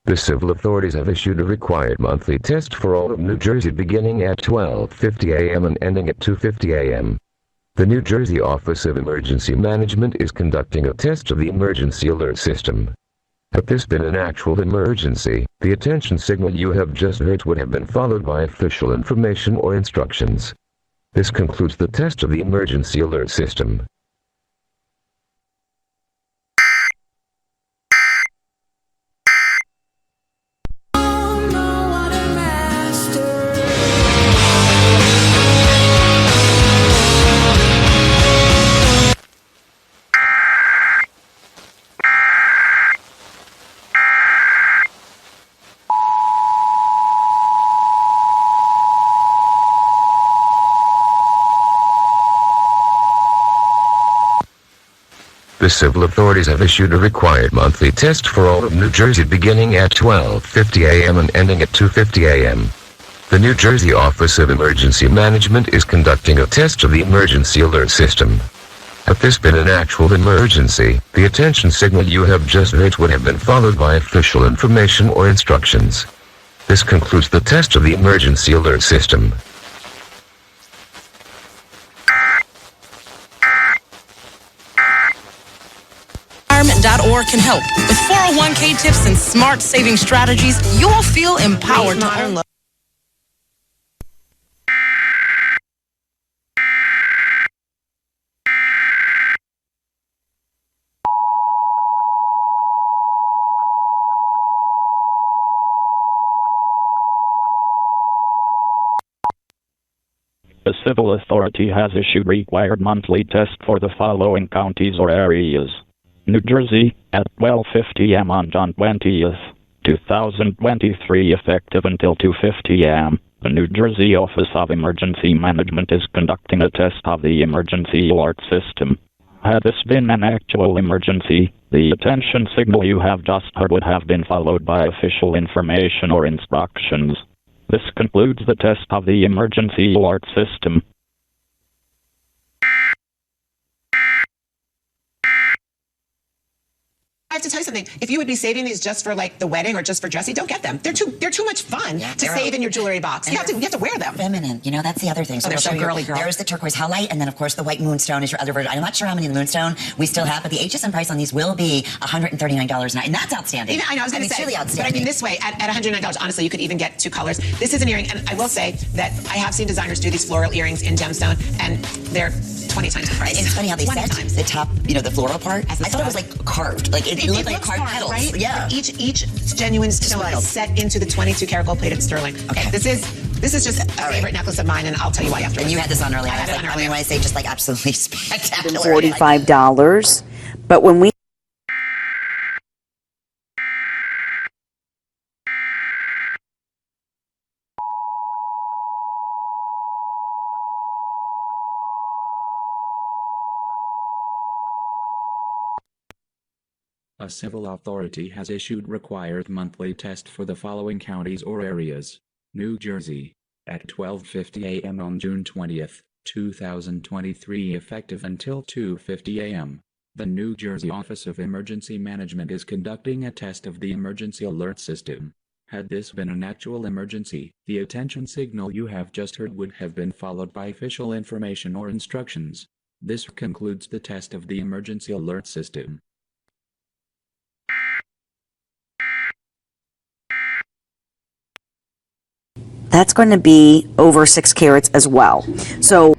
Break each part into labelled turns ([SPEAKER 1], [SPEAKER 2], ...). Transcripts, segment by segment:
[SPEAKER 1] The civil authorities have issued a required monthly test for all of New Jersey beginning at 12:50 a.m. and ending at 2:50 a.m. The New Jersey Office of Emergency Management is conducting a test of the emergency alert system. Had this been an actual emergency, the attention signal you have just heard would have been followed by official information or instructions. This concludes the test of the emergency alert system. The civil authorities have issued a required monthly test for all of New Jersey beginning at 12:50 a.m. and ending at 2:50 a.m. The New Jersey Office of Emergency Management is conducting a test of the emergency alert system. Had this been an actual emergency, the attention signal you have just heard would have been followed by official information or instructions. This concludes the test of the emergency alert system.
[SPEAKER 2] .org can help. With 401k tips and smart saving strategies, you'll feel empowered to own.
[SPEAKER 3] The civil authority has issued required monthly test for the following counties or areas. New Jersey, at 12:50 a.m. on June 20th, 2023, effective until 2:50 a.m. The New Jersey Office of Emergency Management is conducting a test of the emergency alert system. Had this been an actual emergency, the attention signal you have just heard would have been followed by official information or instructions. This concludes the test of the emergency alert system.
[SPEAKER 4] I have to tell you something. If you would be saving these just for like the wedding or just for dressing, don't get them. They're too much fun to save in your jewelry box. You have to wear them.
[SPEAKER 5] Feminine, you know, that's the other thing.
[SPEAKER 4] So they're so girly, girl.
[SPEAKER 5] There's the turquoise halite, and then of course the white moonstone is your other version. I'm not sure how many of the moonstone we still have, but the HSN price on these will be $139 and that's outstanding.
[SPEAKER 4] I know, I was going to say,
[SPEAKER 5] it's really outstanding.
[SPEAKER 4] But I mean, this way, at $109, honestly, you could even get two colors. This is an earring, and I will say that I have seen designers do these floral earrings in gemstone, and they're 20 times the price.
[SPEAKER 5] It's funny how they set
[SPEAKER 4] times.
[SPEAKER 5] the top, you know, the floral part. I thought it was like carved. Like it looked like carved petals.
[SPEAKER 4] Right?
[SPEAKER 5] Yeah.
[SPEAKER 4] Each genuine stone is set into the 22 karat gold plated sterling. Okay. This is just a favorite necklace of mine, and I'll tell you why after.
[SPEAKER 5] And you had this on earlier.
[SPEAKER 4] I had it on earlier.
[SPEAKER 5] I mean, when I say just like absolutely spectacular.
[SPEAKER 6] $45. But when we
[SPEAKER 7] A civil authority has issued required monthly test for the following counties or areas. New Jersey, at 12:50 a.m. on June 20th, 2023, effective until 2:50 a.m. The New Jersey Office of Emergency Management is conducting a test of the emergency alert system. Had this been an actual emergency, the attention signal you have just heard would have been followed by official information or instructions. This concludes the test of the emergency alert system.
[SPEAKER 6] that's going to be over 6 carats as well. So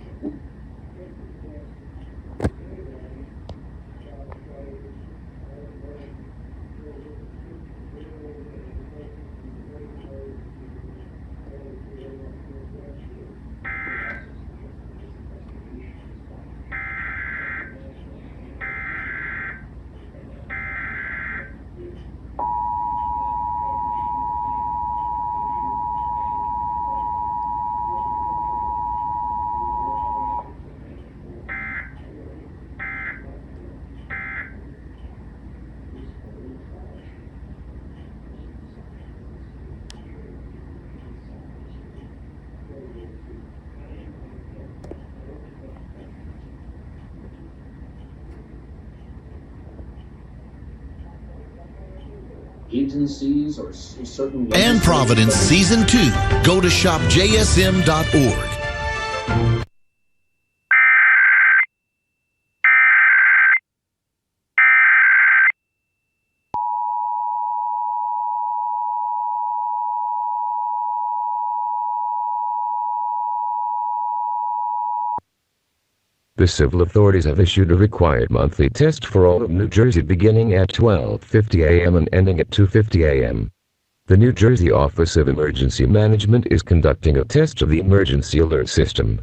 [SPEAKER 8] agencies or certain...
[SPEAKER 9] And Providence Season 2. Go to shopjsm.org.
[SPEAKER 1] The civil authorities have issued a required monthly test for all of New Jersey beginning at 12:50 a.m. and ending at 2:50 a.m. The New Jersey Office of Emergency Management is conducting a test of the emergency alert system.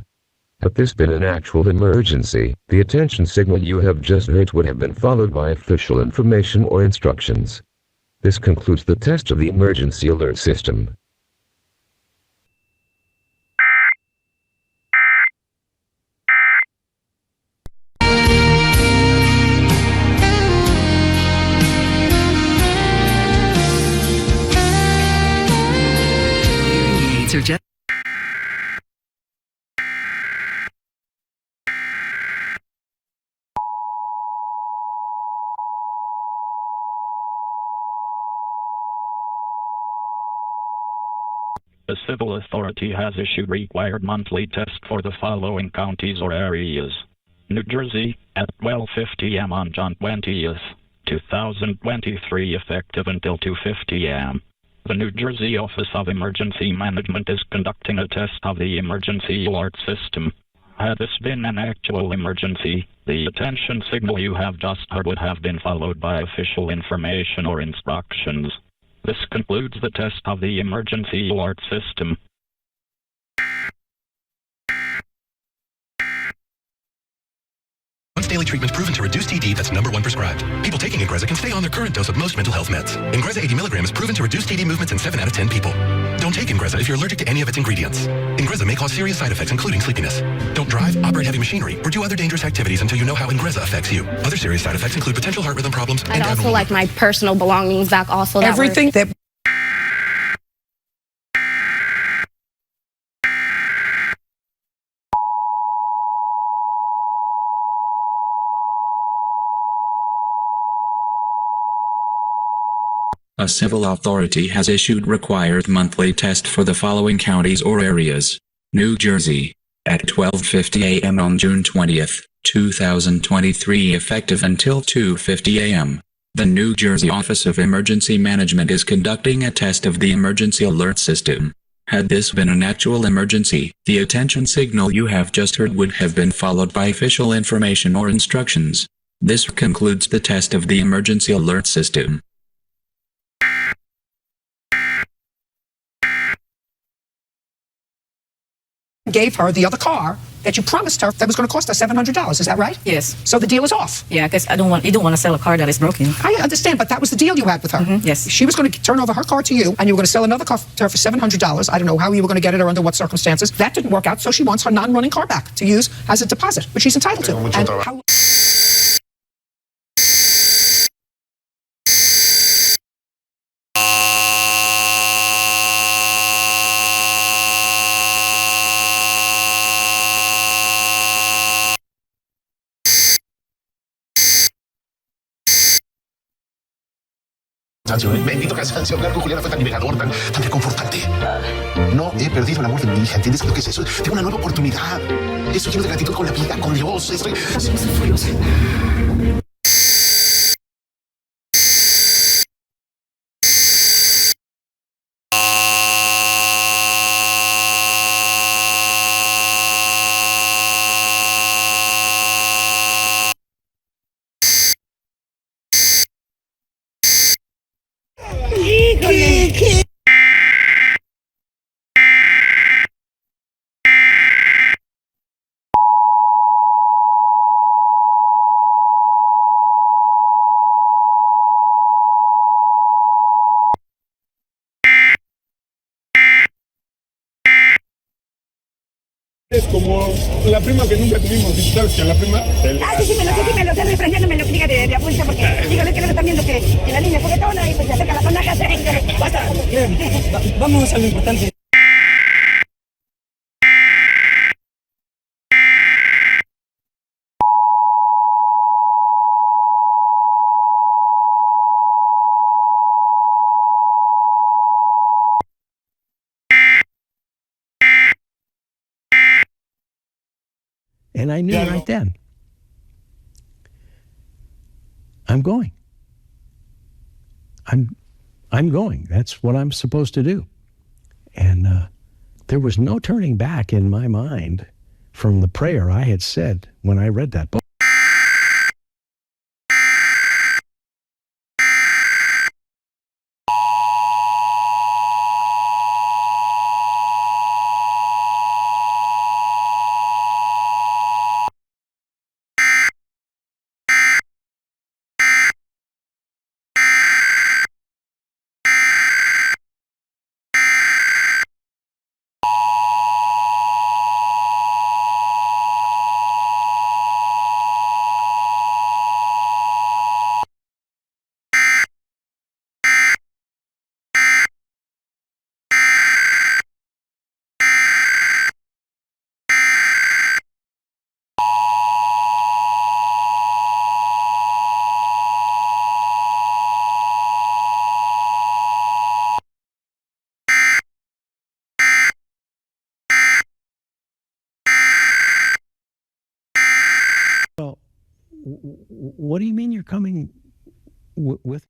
[SPEAKER 1] Had this been an actual emergency, the attention signal you have just heard would have been followed by official information or instructions. This concludes the test of the emergency alert system.
[SPEAKER 3] The civil authority has issued required monthly test for the following counties or areas. New Jersey, at 12:50 a.m. on June 20th, 2023, effective until 2:50 a.m. The New Jersey Office of Emergency Management is conducting a test of the emergency alert system. Had this been an actual emergency, the attention signal you have just heard would have been followed by official information or instructions. This concludes the test of the emergency alert system.
[SPEAKER 10] Once daily treatment proven to reduce TD that's #1 prescribed. People taking Ingrezza can stay on their current dose of most mental health meds. Ingrezza 80 mg is proven to reduce TD movements in 7 out of 10 people. Don't take Ingrezza if you're allergic to any of its ingredients. Ingrezza may cause serious side effects, including sleepiness. Don't drive, operate heavy machinery, or do other dangerous activities until you know how Ingrezza affects you. Other serious side effects include potential heart rhythm problems and
[SPEAKER 11] I'd also like my personal belongings back also.
[SPEAKER 2] Everything that...
[SPEAKER 7] A civil authority has issued required monthly test for the following counties or areas. New Jersey, at 12:50 a.m. on June 20th, 2023, effective until 2:50 a.m. The New Jersey Office of Emergency Management is conducting a test of the emergency alert system. Had this been an actual emergency, the attention signal you have just heard would have been followed by official information or instructions. This concludes the test of the emergency alert system.
[SPEAKER 12] Gave her the other car that you promised her that was going to cost her $700. Is that right?
[SPEAKER 13] Yes.
[SPEAKER 12] So the deal is off.
[SPEAKER 13] Yeah, because you don't want to sell a car that is broken.
[SPEAKER 12] I understand, but that was the deal you had with her.
[SPEAKER 13] Yes.
[SPEAKER 12] She was going to turn over her car to you, and you were going to sell another car to her for $700. I don't know how you were going to get it or under what circumstances. That didn't work out, so she wants her non-running car back to use as a deposit, which she's entitled to. And how...
[SPEAKER 10] Bendito cansancio, hablar con Juliana fue tan liberador, tan reconfortante. No he perdido el amor de mi hija, ¿entiendes lo que es eso? Tengo una nueva oportunidad. Estoy lleno de gratitud con la vida, con Dios. Estoy furiosa.
[SPEAKER 14] Es como la prima que nunca tuvimos, y sabes que la prima...
[SPEAKER 15] sí, me lo sé, refrescándome lo que diga de apunta, porque dígale que no están viendo que la niña es juguetona y pues se acerca a la zona casa. Basta.
[SPEAKER 13] Vamos a lo importante.
[SPEAKER 16] And I knew right then, I'm going. I'm going. That's what I'm supposed to do. And there was no turning back in my mind from the prayer I had said when I read that book. Well, what do you mean you're coming with